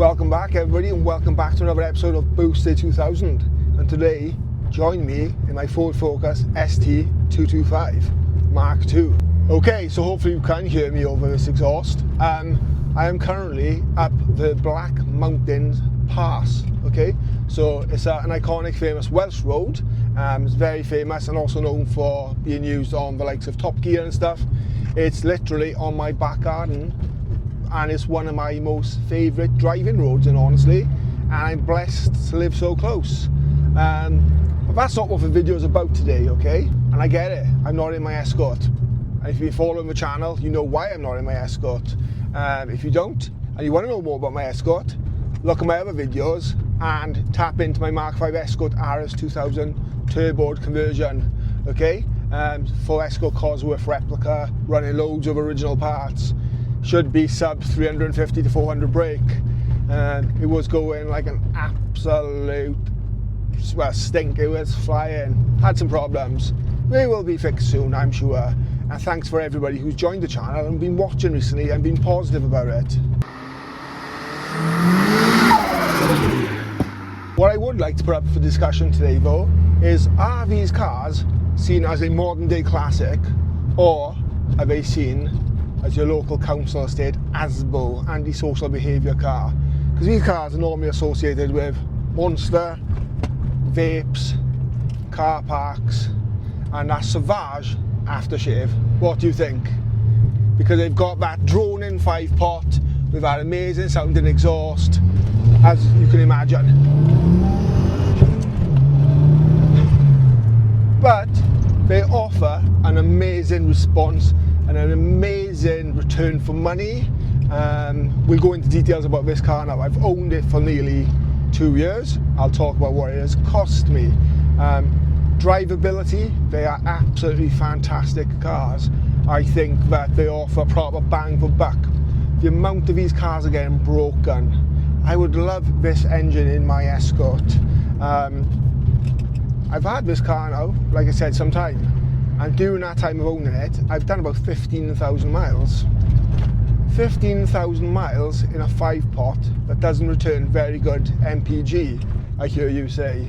Welcome back everybody, and welcome back to another episode of ST225. And today, join me in my Ford Focus ST225 Mark II. Okay, so hopefully you can hear me over this exhaust. I am currently up the Black Mountains Pass. Okay, so it's an iconic, famous Welsh road. It's very famous and also known for being used on the likes of Top Gear and stuff. It's literally on my back garden, and it's one of my most favourite driving roads, and honestly, and I'm blessed to live so close. But that's not what the video is about today, okay? And I get it, I'm not in my Escort. And if you're following the channel, you know why I'm not in my Escort. If you don't, and you want to know more about my Escort, look at my other videos and tap into my Mark V Escort RS2000 turbo conversion, okay? Full Escort Cosworth replica, running loads of original parts. Should be sub 350 to 400 brake. It was going like an absolute stink. It was flying. Had some problems. They will be fixed soon, I'm sure. And thanks for everybody who's joined the channel and been watching recently and been positive about it. What I would like to put up for discussion today though is, are these cars seen as a modern day classic, or are they seen as your local council estate ASBO, antisocial behaviour car? Because these cars are normally associated with monster, vapes, car parks, and that Savage aftershave. What do you think? Because they've got that drone-in 5-pot with that amazing sounding exhaust, as you can imagine. But they offer an amazing response and an amazing return for money. We'll go into details about this car now. I've owned it for nearly 2 years. I'll talk about what it has cost me. Drivability, they are absolutely fantastic cars. I think that they offer proper bang for buck. The amount of these cars are getting broken. I would love this engine in my Escort. I've had this car now, like I said, some time. And during that time of owning it, I've done about 15,000 miles. 15,000 miles in a 5-pot that doesn't return very good MPG, I hear you say.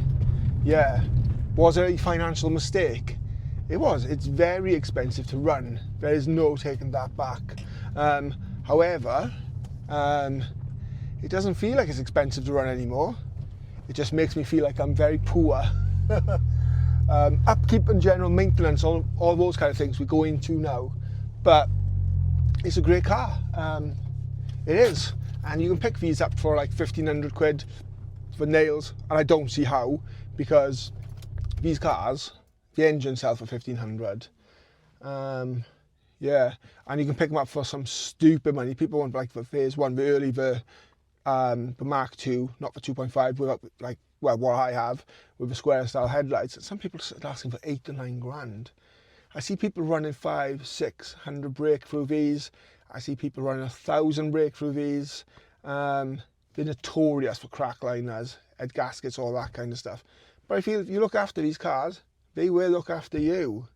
Yeah, was it a financial mistake? It was. It's very expensive to run. There is no taking that back. However, it doesn't feel like it's expensive to run anymore. It just makes me feel like I'm very poor. Upkeep and general maintenance, all those kind of things we go into now, but it's a great car. It is, and you can pick these up for like 1,500 quid for nails, and I don't see how, because these cars, the engine sells for 1,500. Yeah, and you can pick them up for some stupid money. People want like the phase one, the Mark II, not the 2.5, without like, well, what I have with the square style headlights. Some people are asking for 8 to 9 grand. I see people running 500-600 breakthrough these. I see people running 1,000 breakthrough these. They're notorious for crack liners, head gaskets, all that kind of stuff. But I feel if you look after these cars, they will look after you.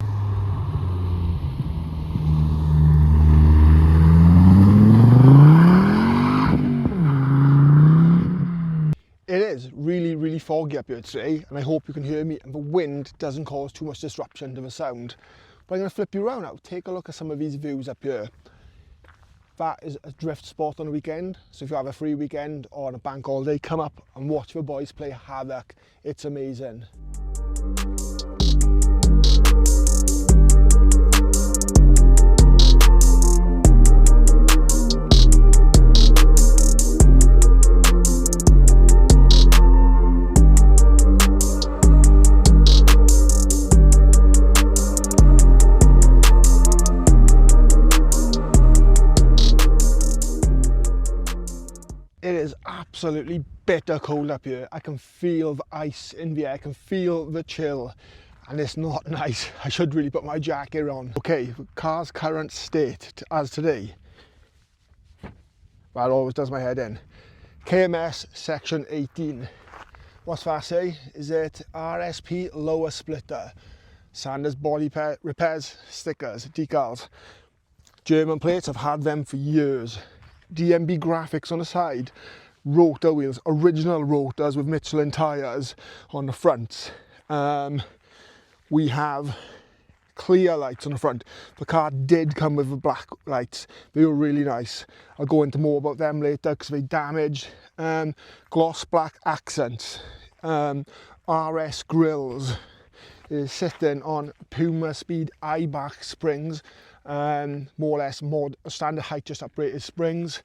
It is really, really foggy up here today, and I hope you can hear me and the wind doesn't cause too much disruption to the sound. But I'm going to flip you around now. Take a look at some of these views up here. That is a drift spot on a weekend, so if you have a free weekend or on a bank holiday, come up and watch the boys play Havoc. It's amazing. It is absolutely bitter cold up here. I can feel the ice in the air, I can feel the chill, and it's not nice. I should really put my jacket on. Okay, the car's current state as today. That always does my head in. KMS section 18. What's that say? Is it RSP lower splitter? Sanders body repairs, stickers, decals. German plates, I've had them for years. DMB graphics on the side. rotor wheels, original rotors with Michelin tyres on the front. We have clear lights on the front. The car did come with the black lights. They were really nice. I'll go into more about them later because they damaged. Gloss black accents. RS grills. Is sitting on Puma Speed I-back springs. More or less standard height, just uprated springs.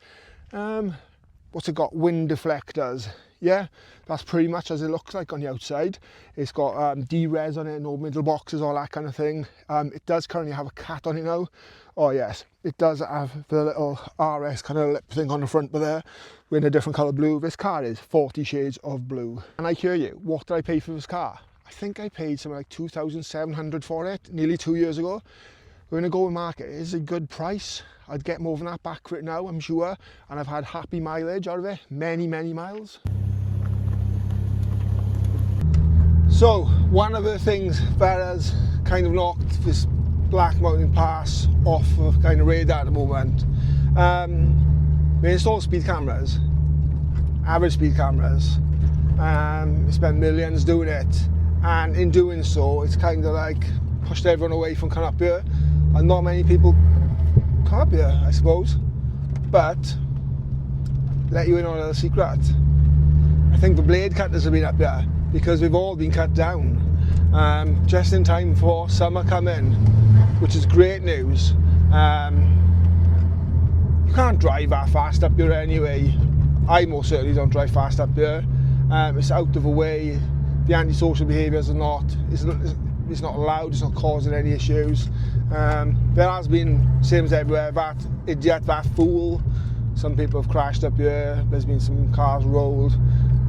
What's it got? Wind deflectors. Yeah, that's pretty much as it looks like on the outside. It's got D-res on it, no middle boxes, all that kind of thing. It does currently have a cat on it now. Oh yes, it does have the little RS kind of lip thing on the front, but there, we're in a different colour blue. This car is 40 shades of blue. And I hear you, what did I pay for this car? I think I paid something like 2,700 for it, nearly 2 years ago. We're in a going market. It is a good price. I'd get more than that back for it now, I'm sure. And I've had happy mileage out of it, many, many miles. So, one of the things that has kind of knocked this Black Mountain Pass off of kind of radar at the moment, we installed speed cameras, average speed cameras. We spent millions doing it. And in doing so, it's kind of like pushed everyone away from coming up here. And not many people come up here, I suppose. But, let you in on a little secret. I think the blade cutters have been up here because we've all been cut down. Just in time for summer coming, which is great news. You can't drive that fast up here anyway. I most certainly don't drive fast up here. It's out of the way. The antisocial behaviours are not, it's not allowed, it's not causing any issues. There has been, same as everywhere, that idiot, that fool. Some people have crashed up here, there's been some cars rolled.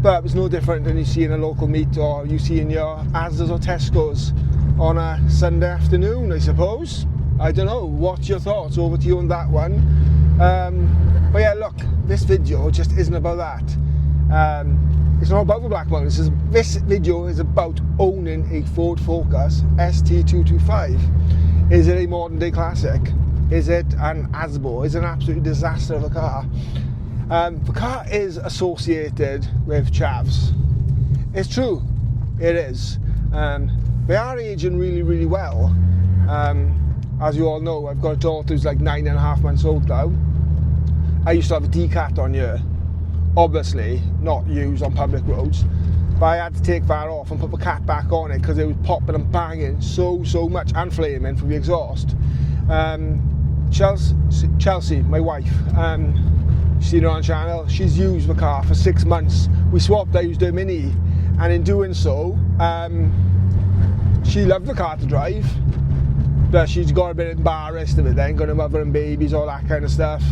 But it's no different than you see in a local meet or you see in your Asda's or Tesco's on a Sunday afternoon, I suppose. I don't know, what's your thoughts? Over to you on that one. But yeah, look, this video just isn't about that. It's not about the Black Mountains. This video is about owning a Ford Focus ST225. Is it a modern day classic? Is it an ASBO? Is it an absolute disaster of a car? The car is associated with chavs. It's true, it is. They are aging really, really well. As you all know, I've got a daughter who's like 9.5 months old now. I used to have a D-cat on here. Obviously not used on public roads, but I had to take that off and put the cat back on it because it was popping and banging so much and flaming from the exhaust. Chelsea, my wife, you've seen her on the channel, she's used the car for 6 months. We swapped, I used her Mini, and in doing so, she loved the car to drive, but she's got a bit embarrassed of it then, got a mother and babies, all that kind of stuff.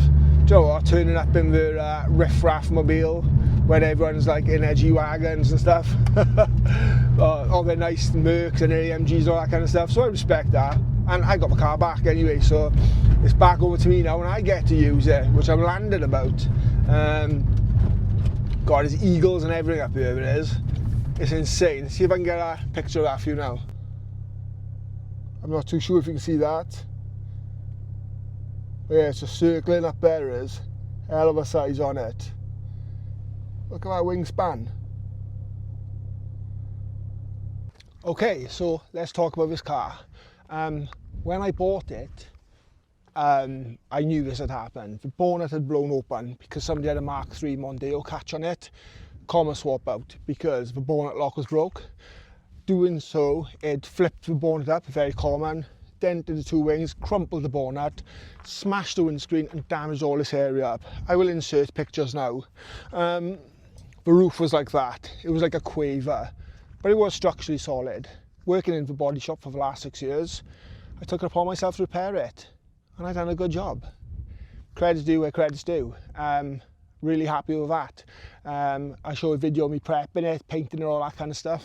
Do you know what, turning up in the riff-raff mobile when everyone's like in their G-Wagons and stuff. All their nice Mercs and AMGs, all that kind of stuff. So I respect that. And I got my car back anyway, so it's back over to me now and I get to use it, which I'm landed about. God, there's eagles and everything up here, it is. It's insane. See if I can get a picture of that for you now. I'm not too sure if you can see that. Yeah, it's just circling up there, it is. Hell of a size on it. Look at that wingspan. Okay, so let's talk about this car. When I bought it, I knew this had happened. The bonnet had blown open because somebody had a Mark III Mondeo catch on it. Common swap out because the bonnet lock was broke. Doing so, it flipped the bonnet up, very common. Dented the two wings, crumpled the bonnet, smashed the windscreen and damaged all this area up. I will insert pictures now. The roof was like that. It was like a quaver, but it was structurally solid. Working in the body shop for the last 6 years, I took it upon myself to repair it, and I done a good job. Credit's due where credit's due. Really happy with that. I showed a video of me prepping it, painting it, all that kind of stuff.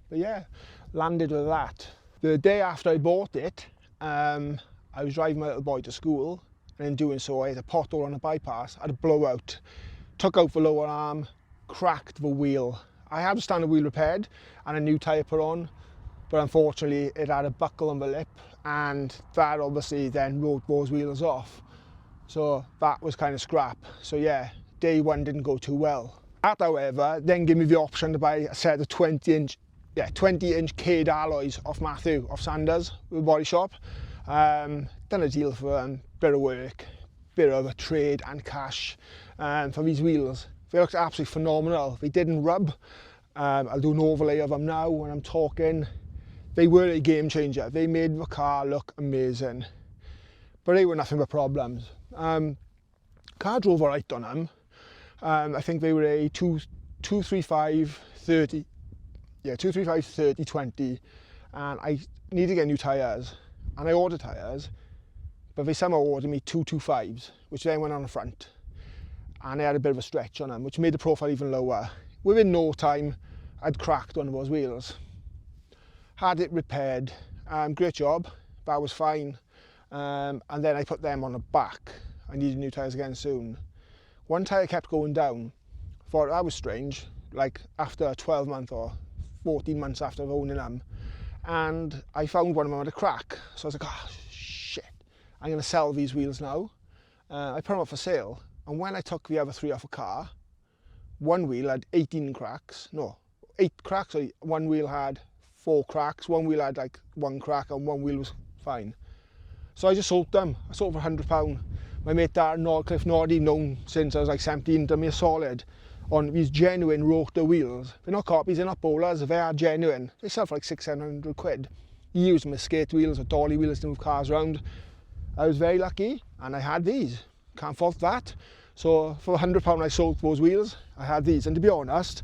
But yeah, landed with that. The day after I bought it, I was driving my little boy to school, and in doing so I had a pothole on a bypass, I had a blowout, took out the lower arm, cracked the wheel. I had a standard wheel repaired and a new tyre put on, but unfortunately it had a buckle on the lip, and that obviously then wrote those wheels off. So that was kind of scrap. So yeah, day one didn't go too well. That, however, then gave me the option to buy a set of 20-inch K'd alloys off Matthew, off Sanders, with Body Shop. Done a deal for them, bit of work, bit of a trade and cash for these wheels. They look absolutely phenomenal. They didn't rub. I'll do an overlay of them now when I'm talking. They were a game changer. They made the car look amazing. But they were nothing but problems. Car drove alright on them. I think they were a 225 30. Yeah, 225 30 20, and I need to get new tyres, and I ordered tyres, but they somehow ordered me 225s, which then went on the front, and they had a bit of a stretch on them, which made the profile even lower. Within no time, I'd cracked one of those wheels. Had it repaired, great job, that was fine, and then I put them on the back. I needed new tyres again soon. One tyre kept going down. Thought that was strange, like after 12 months or 14 months after owning them, and I found one of them had a crack. So I was like, oh shit, I'm going to sell these wheels now. I put them up for sale, and when I took the other three off a car, one wheel had 18 cracks, no, 8 cracks, so one wheel had 4 cracks, one wheel had like 1 crack, and one wheel was fine. So I just sold them. I sold for £100. My mate Darren Cliff Noddy, known since I was like 17, done me a solid on these genuine rotor wheels. They're not copies, they're not bowlers, they are genuine. They sell for like 600-700 quid. You use them as skate wheels or dolly wheels to move cars around. I was very lucky, and I had these. Can't fault that. So for £100 I sold those wheels, I had these, and to be honest,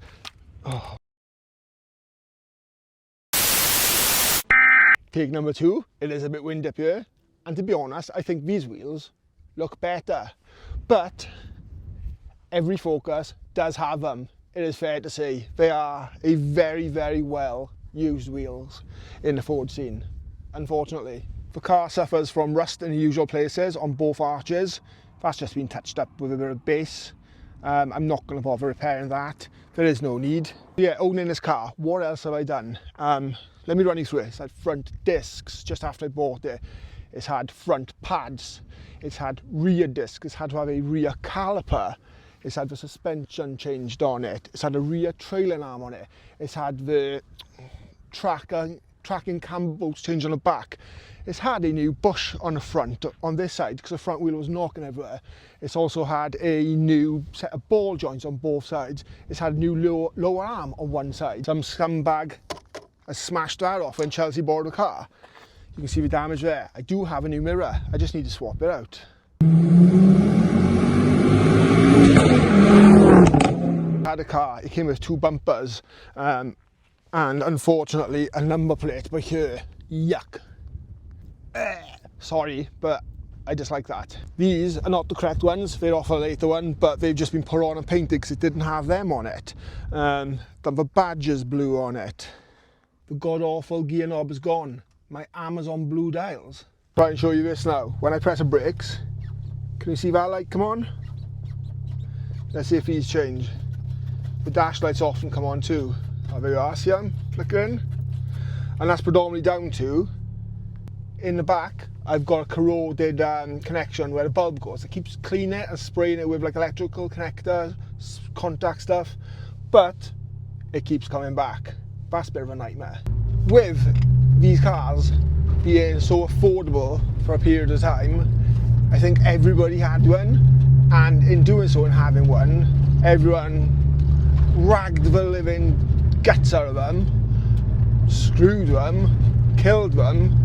Take number 2, it is a bit windy up here, and to be honest, I think these wheels look better. But every Focus does have them, it is fair to say. They are a very, very well used wheels in the Ford scene, unfortunately. The car suffers from rust in the usual places on both arches. That's just been touched up with a bit of base. I'm not going to bother repairing that. There is no need. Yeah, owning this car, what else have I done? Let me run you through it. It's had front discs just after I bought it. It's had front pads. It's had rear discs. It's had to have a rear caliper. It's had the suspension changed on it. It's had a rear trailing arm on it. It's had the tracking camber bolts changed on the back. It's had a new bush on the front on this side because the front wheel was knocking everywhere. It's also had a new set of ball joints on both sides. It's had a new lower arm on one side. Some scumbag has smashed that off when Chelsea bought the car. You can see the damage there. I do have a new mirror. I just need to swap it out. I had a car, it came with 2 bumpers, and unfortunately a number plate by here. Yuck. Sorry, but I just like that. These are not the correct ones, they're off a later one, but they've just been put on and painted because it didn't have them on it. The badges blue on it. The god-awful gear knob is gone. My Amazon blue dials. Try and show you this now. When I press the brakes, can you see that light come on? Let's see if these change. The dash lights often come on too. Oh, there you are, see them flickering? And that's predominantly down to, in the back, I've got a corroded connection where the bulb goes. It keeps cleaning it and spraying it with like electrical connector, contact stuff, but it keeps coming back. That's a bit of a nightmare. With these cars being so affordable for a period of time, I think everybody had one, and in doing so and having one, everyone ragged the living guts out of them, screwed them, killed them,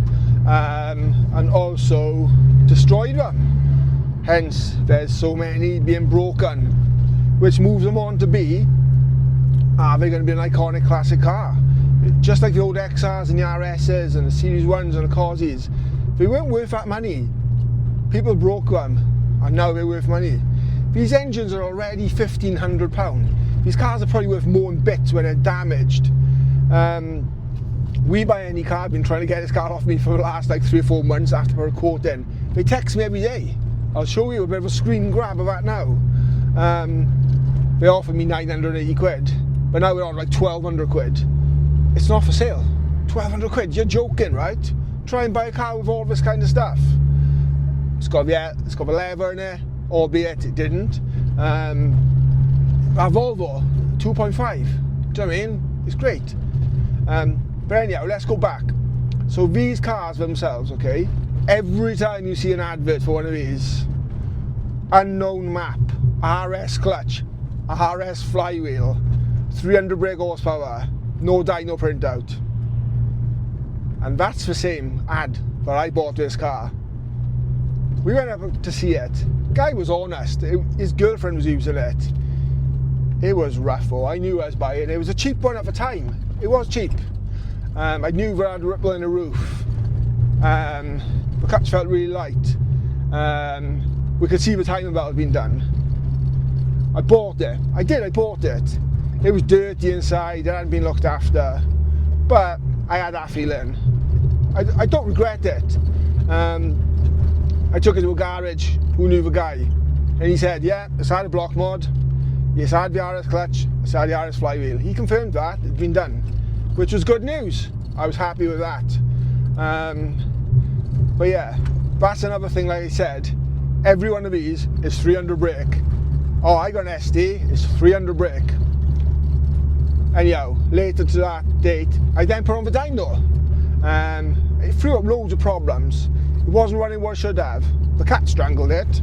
and also destroyed them. Hence, there's so many being broken, which moves them on to be, are they going to be an iconic classic car? Just like the old XRs and the RSs and the Series 1s and the Causies, they weren't worth that money. People broke them, and now they're worth money. These engines are already £1,500. These cars are probably worth more in bits when they're damaged. We Buy Any Car have been trying to get this car off me for the last like 3 or 4 months after put a quote in. They text me every day. I'll show you a bit of a screen grab of that now. They offered me 980 quid, but now we're on like 1,200 quid. It's not for sale. 1,200 quid, you're joking, right? Try and buy a car with all this kind of stuff. It's got the leather in it, albeit it didn't. Volvo 2.5. Do you know what I mean? It's great. But anyhow, let's go back. So these cars themselves, okay, every time you see an advert for one of these, unknown map, RS clutch, RS flywheel, 300 brake horsepower, no dyno printout. And that's the same ad that I bought this car. We went up to see it. The guy was honest. His girlfriend was using it. It was rough, though. I knew I was buying it. It was a cheap one at the time. It was cheap. I knew that I had a ripple in the roof. The clutch felt really light. We could see the timing belt had been done. I bought it. I bought it. It was dirty inside, it hadn't been looked after. But I had that feeling. I don't regret it. I took it to a garage who knew the guy. And he said, yeah, it's had a block mod. It's had the RS clutch, it's had the RS flywheel. He confirmed that it'd been done, which was good news. I was happy with that. But yeah, that's another thing, like I said, every one of these is 300 brake. Oh, I got an ST, it's 300 brake. Anyhow, later to that date, I then put on the dyno. It threw up loads of problems. It wasn't running what it should have. The cat strangled it.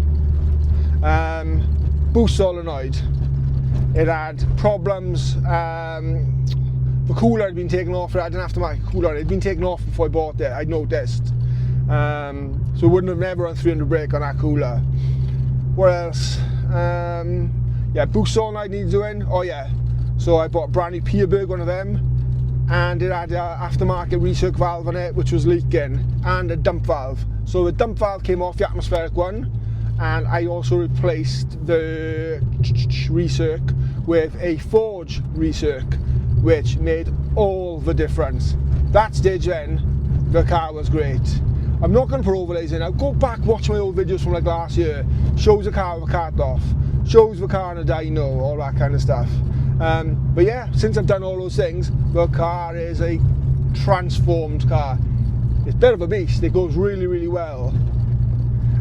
Boost solenoid. It had problems. The cooler had been taken off. I didn't have to make a cooler. It had been taken off before I bought it. I'd noticed. So it wouldn't have never run 300 brake on that cooler. What else? Yeah, boost solenoid needs doing. Oh yeah. So I bought a brand new Peerberg, one of them, and it had an aftermarket recirc valve on it which was leaking, and a dump valve. So the dump valve came off the atmospheric one, and I also replaced the recirc with a forge recirc, which made all the difference. That stage then, the car was great. I'm not going to put overlays in. I'll go back, watch my old videos from like last year. Shows the car with a cat off, shows the car on a dyno, all that kind of stuff. But yeah, since I've done all those things, the car is a transformed car. It's a bit of a beast. It goes really, really well.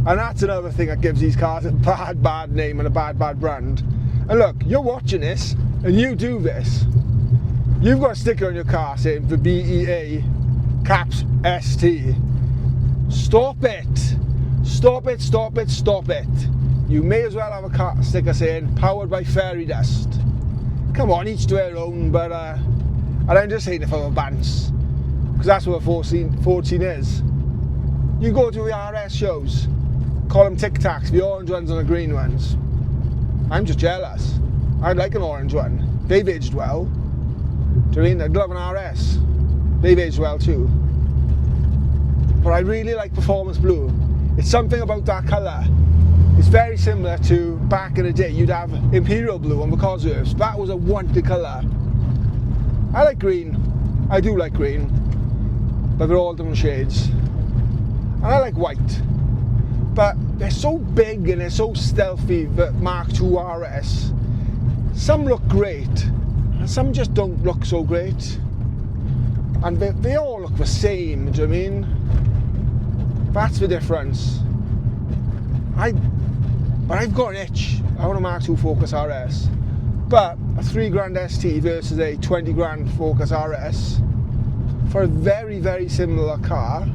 And that's another thing that gives these cars a bad name and a bad brand. And look, you're watching this and you do this. You've got a sticker on your car saying the BEA caps ST. Stop it. Stop it, stop it, stop it. You may as well have a car sticker saying powered by fairy dust. Come on, each to their own, but and I'm just saying it for the bants, because that's what a 14 is. You go to the RS shows, call them Tic Tacs, the orange ones and the green ones. I'm just jealous. I'd like an orange one. They've aged well. Do you know what I mean? I'd love an RS. They've aged well too. But I really like Performance Blue. It's something about that colour. It's very similar to back in the day, you'd have Imperial Blue on the Cosworths. That was a wanted colour. I like green. I do like green. But they're all different shades. And I like white. But they're so big and they're so stealthy, the Mark II RS. Some look great, and some just don't look so great. And they all look the same, do you know what I mean? That's the difference. But I've got an itch. I want a Mark II Focus RS. But a 3 grand ST versus a 20 grand Focus RS for a very, very similar car,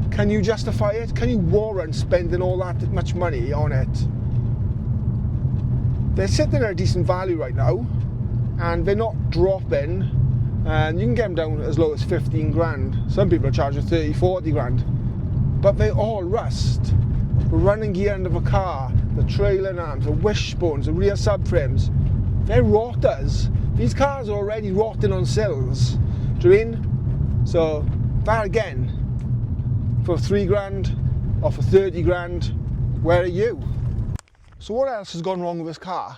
can you justify it? Can you warrant spending all that much money on it? They're sitting at a decent value right now, and they're not dropping, and you can get them down as low as 15 grand. Some people are charging 30, 40 grand. But they all rust. The running gear under the car, the trailing arms, the wishbones, the rear subframes, they're rotters. These cars are already rotting on sills. Do you mean? So that again, for 3 grand or for 30 grand, where are you? So what else has gone wrong with this car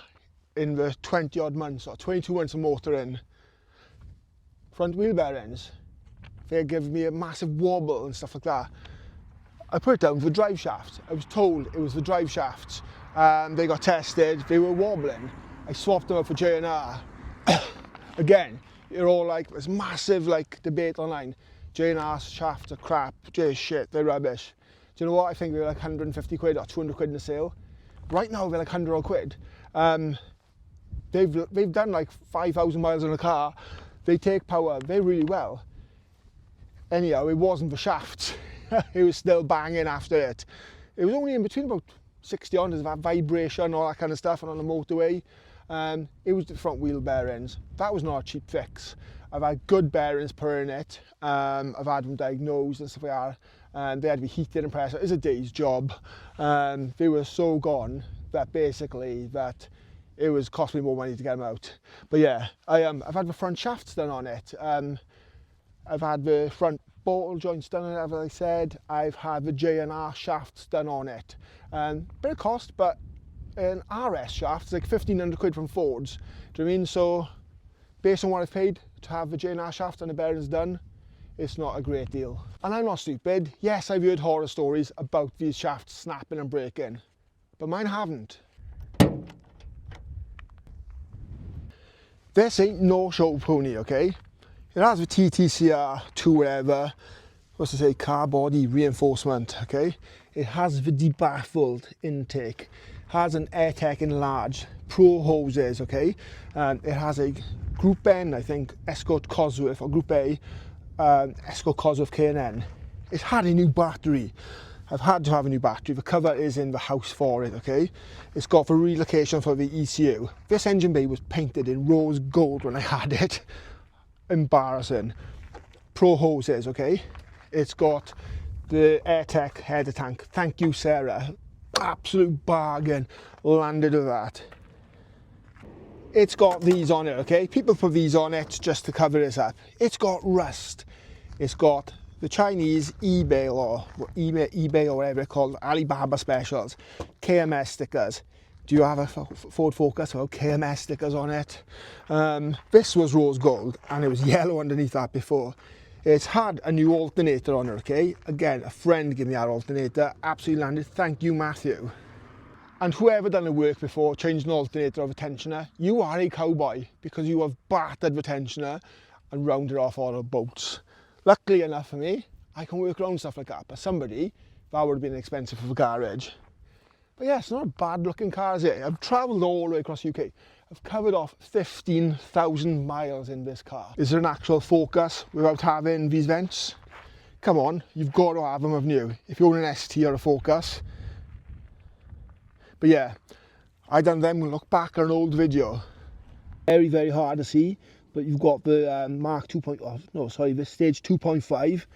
in the 20 odd months or 22 months of motoring? Front wheel bearings. They give me a massive wobble and stuff like that. I put it down for the drive shaft. I was told it was the drive shafts. They got tested, they were wobbling. I swapped them out for J&R. Again, you're all like, there's massive like debate online. J&R shafts are crap, J shit, they're rubbish. Do you know what? I think they're like 150 quid or 200 quid in the sale. Right now they're like 100 odd quid. they've done like 5,000 miles on a car. They take power really well. Anyhow, it wasn't the shafts. It was still banging after it. It was only in between about 60 on, there's that vibration, all that kind of stuff, and on the motorway. It was the front wheel bearings. That was not a cheap fix. I've had good bearings put in it. I've had them diagnosed and stuff like that. They had to be heated and pressed. It was a day's job. They were so gone that basically that it was cost me more money to get them out. But yeah, I've had the front shafts done on it. I've had the front bottle joints done on it, as I said. I've had the J&R shafts done on it. Bit of cost, but an RS shaft is like 1,500 quid from Ford's. Do you know what I mean? So based on what I've paid to have the J&R shaft and the bearings done, it's not a great deal. And I'm not stupid. Yes, I've heard horror stories about these shafts snapping and breaking, but mine haven't. This ain't no show pony, okay? It has the TTCR 2 whatever, what's to say, car body reinforcement, okay? It has the debaffled intake, has an AirTech enlarged, pro hoses, okay? It has a Group N, I think, Escort Cosworth, or Group A, Escort Cosworth K&N. It's had a new battery. I've had to have a new battery. The cover is in the house for it, okay? It's got the relocation for the ECU. This engine bay was painted in rose gold when I had it. Embarrassing. Pro hoses, okay? It's got the AirTech header tank. Thank you, Sarah. Absolute bargain. Landed with that. It's got these on it, okay? People put these on it just to cover this up. It's got rust. It's got the Chinese eBay or whatever it's called, Alibaba specials, KMS stickers. Do you have a Ford Focus? Well, KMS stickers on it. This was rose gold and it was yellow underneath that before. It's had a new alternator on it, okay? Again, a friend gave me that alternator, absolutely landed. Thank you, Matthew. And whoever done the work before, changed an alternator or the tensioner, you are a cowboy because you have battered the tensioner and rounded off all the bolts. Luckily enough for me, I can work around stuff like that, but somebody, that would have been expensive for the garage. But yeah, it's not a bad looking car, is it? I've travelled all the way across the UK. I've covered off 15,000 miles in this car. Is there an actual Focus without having these vents? Come on, you've got to have them, haven't you? If you own an ST or a Focus. But yeah, I done them, we'll look back at an old video. Very, very hard to see, but you've got the the stage 2.5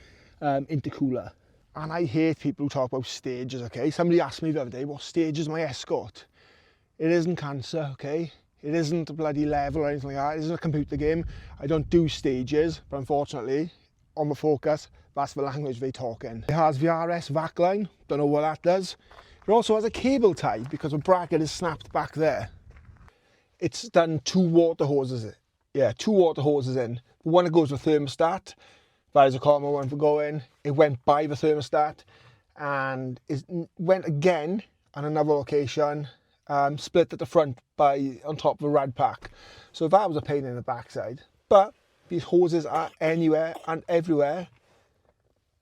intercooler. And I hate people who talk about stages, okay? Somebody asked me the other day, what stage is my Escort? It isn't cancer, okay? It isn't a bloody level or anything like that. It isn't a computer game. I don't do stages, but unfortunately, on the Focus, that's the language they talk in. It has the RS vac line, don't know what that does. It also has a cable tie because the bracket is snapped back there. It's done 2 water hoses. Yeah, 2 water hoses in. The one that goes with thermostat, that is a common one for going. It went by the thermostat and it went again on another location, split at the front by on top of the rad pack. So that was a pain in the backside. But these hoses are anywhere and everywhere.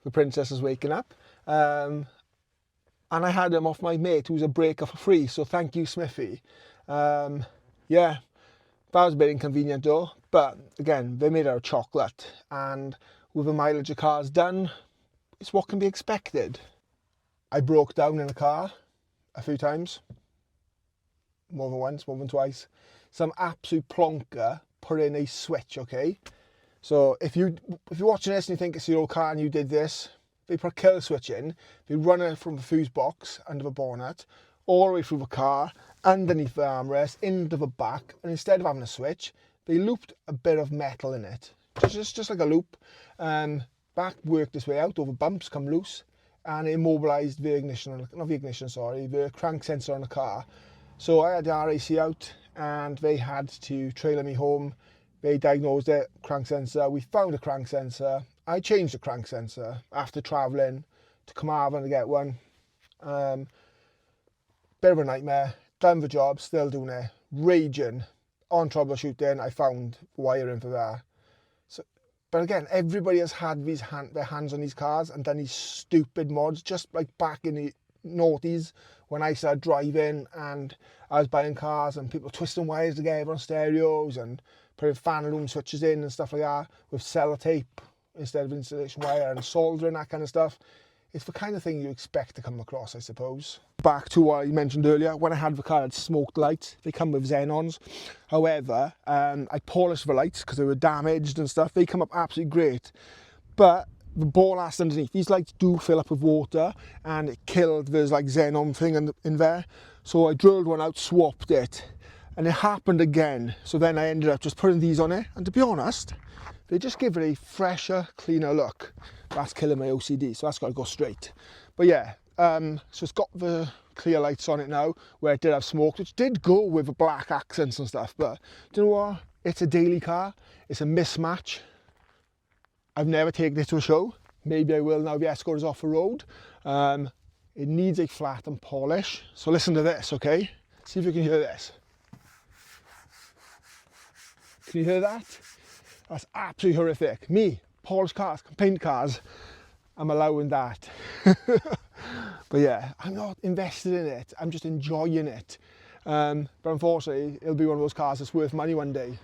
The princess is waking up. And I had them off my mate who's a breaker for free. So thank you, Smithy. Yeah, that was a bit inconvenient though. But again, they're made out of chocolate. And with the mileage the car's done, it's what can be expected. I broke down in the car a few times. More than once, more than twice. Some absolute plonker put in a switch, okay? So if you're watching this and you think it's your old car and you did this, they put a kill switch in, they run it from the fuse box under the bonnet, all the way through the car, underneath the armrest, into the back, and instead of having a switch, they looped a bit of metal in it. Just like a loop. Back worked this way out, over bumps, come loose, and it immobilised the crank sensor on the car. So I had the RAC out, and they had to trailer me home. They diagnosed it, crank sensor. We found a crank sensor. I changed the crank sensor after travelling to Carmarthen to get one. Bit of a nightmare. Done the job, still doing it. Raging. On troubleshooting, I found wiring for that. So, but again, everybody has had their hands on these cars and done these stupid mods, just like back in the noughties when I started driving and I was buying cars and people twisting wires together on stereos and putting fan room switches in and stuff like that with sellotape instead of insulation wire and soldering, that kind of stuff. It's the kind of thing you expect to come across, I suppose. Back to what I mentioned earlier, when I had the car, it smoked lights. They come with xenons. However, I polished the lights because they were damaged and stuff. They come up absolutely great. But the ballast underneath, these lights do fill up with water and it killed this like xenon thing in there. So I drilled one out, swapped it, and it happened again. So then I ended up just putting these on it. And to be honest, they just give it a fresher, cleaner look. That's killing my OCD, so that's got to go straight. But yeah, so it's got the clear lights on it now, where it did have smoke, which did go with the black accents and stuff. But do you know what? It's a daily car. It's a mismatch. I've never taken it to a show. Maybe I will now the Escort is off the road. It needs a flat and polish. So listen to this, okay? See if you can hear this. Can you hear that? That's absolutely horrific. Me, polished cars, paint cars, I'm allowing that. But yeah, I'm not invested in it. I'm just enjoying it. But unfortunately, it'll be one of those cars that's worth money one day.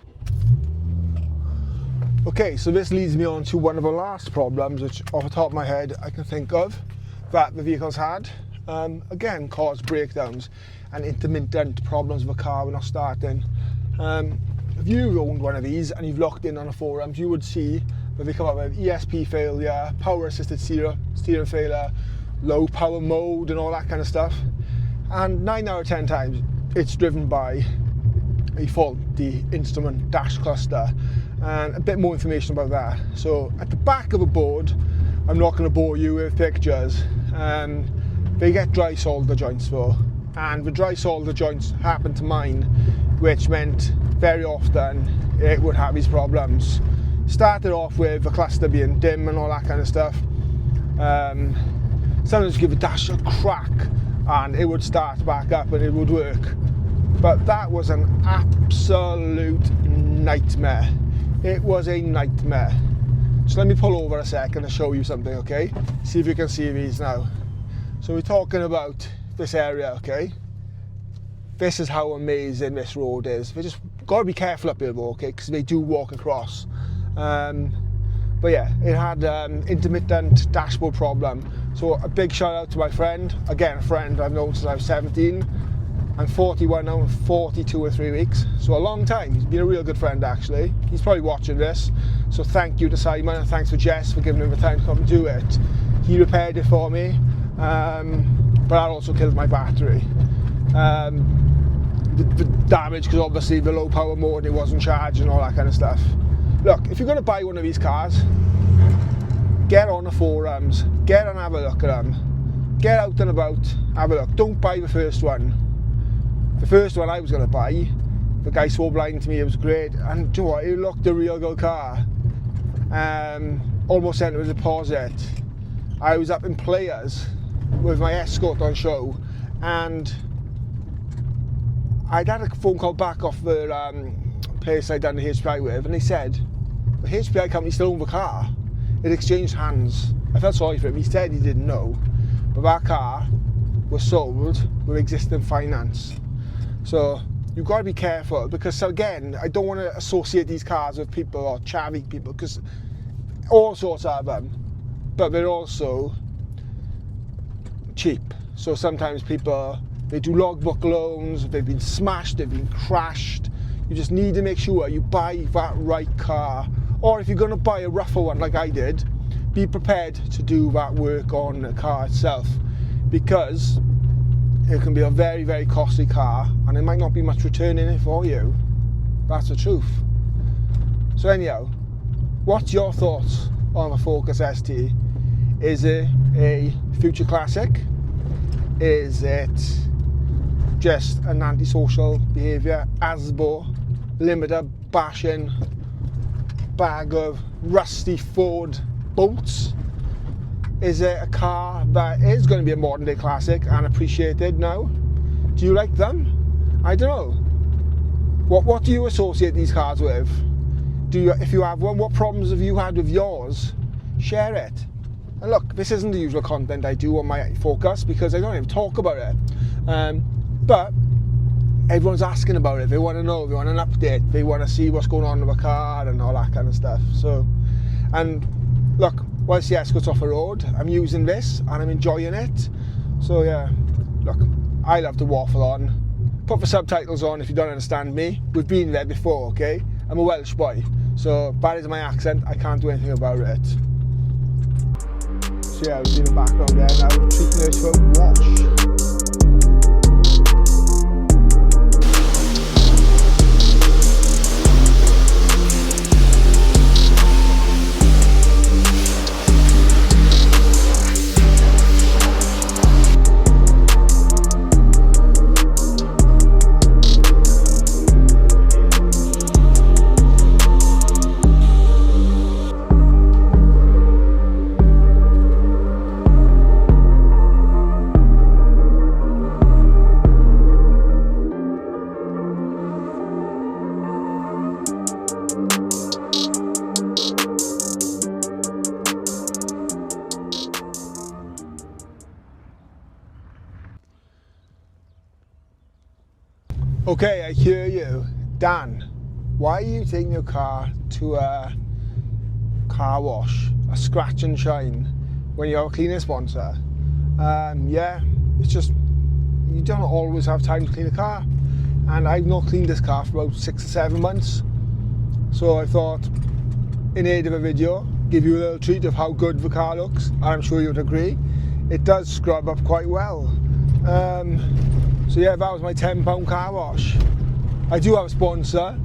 Okay, so this leads me on to one of the last problems, which off the top of my head I can think of, that the vehicle's had. Again, caused breakdowns and intermittent problems with the car when not starting. If you owned one of these and you've logged in on the forums, you would see that they come up with ESP failure, power assisted steering failure, low power mode and all that kind of stuff. And 9 out of 10 times it's driven by a faulty instrument dash cluster. And a bit more information about that. So at the back of the board, I'm not going to bore you with pictures, they get dry solder joints for. And the dry solder joints happened to mine, which meant very often it would have these problems. Started off with the cluster being dim and all that kind of stuff. Sometimes give a dash a crack and it would start back up and it would work. But that was an absolute nightmare. It was a nightmare. So let me pull over a second and show you something, okay? See if you can see these now. So we're talking about this area, okay? This is how amazing this road is. We just got to be careful up here though, okay? Because they do walk across. But yeah, it had intermittent dashboard problem. So a big shout out to my friend. Again, a friend I've known since I was 17. I'm 41 now, 42 in 3 weeks. So a long time. He's been a real good friend actually. He's probably watching this. So thank you to Simon and thanks for Jess for giving him the time to come and do it. He repaired it for me. But that also killed my battery. The damage, because obviously the low power mode, it wasn't charged and all that kind of stuff. Look, if you're going to buy one of these cars, get on the forums, get and have a look at them. Get out and about, have a look. Don't buy the first one. The first one I was going to buy, the guy swore blind to me, it was great, and do you know what, it looked a real good car. Almost sent him a deposit. I was up in Players with my Escort on show, and I'd had a phone call back off the place I'd done the HPI with, and they said, the HPI company still owned the car. It exchanged hands. I felt sorry for him. He said he didn't know, but that car was sold with existing finance. So you've got to be careful, because again, I don't want to associate these cars with people or chavvy people, because all sorts of them, but they're also cheap. So sometimes people, they do logbook loans, they've been smashed, they've been crashed. You just need to make sure you buy that right car. Or if you're going to buy a rougher one like I did, be prepared to do that work on the car itself, because it can be a very, very costly car and there might not be much return in it for you. That's the truth. So anyhow, what's your thoughts on the Focus ST? Is it a future classic? Is it just an antisocial behaviour, ASBO, limiter bashing bag of rusty Ford bolts? Is it a car that is going to be a modern day classic and appreciated now? Do you like them? I don't know. What do you associate these cars with? If you have one, what problems have you had with yours? Share it. And look, this isn't the usual content I do on my Focus because I don't even talk about it. But everyone's asking about it. They want to know, they want an update, they want to see what's going on with the car and all that kind of stuff. So, and look, whilst the Escort's off the road, I'm using this and I'm enjoying it. So yeah, look, I love to waffle on. Put the subtitles on if you don't understand me. We've been there before, okay? I'm a Welsh boy, so bad as my accent, I can't do anything about it. So yeah, we're in the background there now, treating it to a wash. Okay, I hear you. Dan, why are you taking your car to a car wash, a scratch and shine, when you have a cleaning sponsor? Yeah, it's just, you don't always have time to clean a car. And I've not cleaned this car for about 6 or 7 months. So I thought, in aid of a video, give you a little treat of how good the car looks. And I'm sure you'd agree. It does scrub up quite well. So yeah, that was my £10 car wash. I do have a sponsor,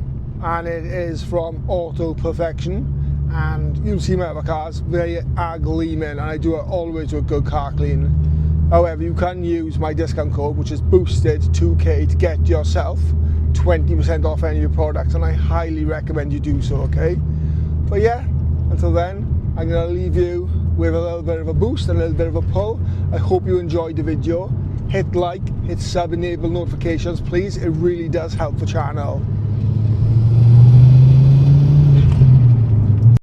and it is from Auto Perfection, and you'll see my other cars, they are gleaming, and I do always do a good car clean. However, you can use my discount code, which is boosted2k, to get yourself 20% off any of your products, and I highly recommend you do so, okay? But yeah, until then, I'm going to leave you with a little bit of a boost and a little bit of a pull. I hope you enjoyed the video. Hit like, hit sub, enable notifications, please. It really does help the channel.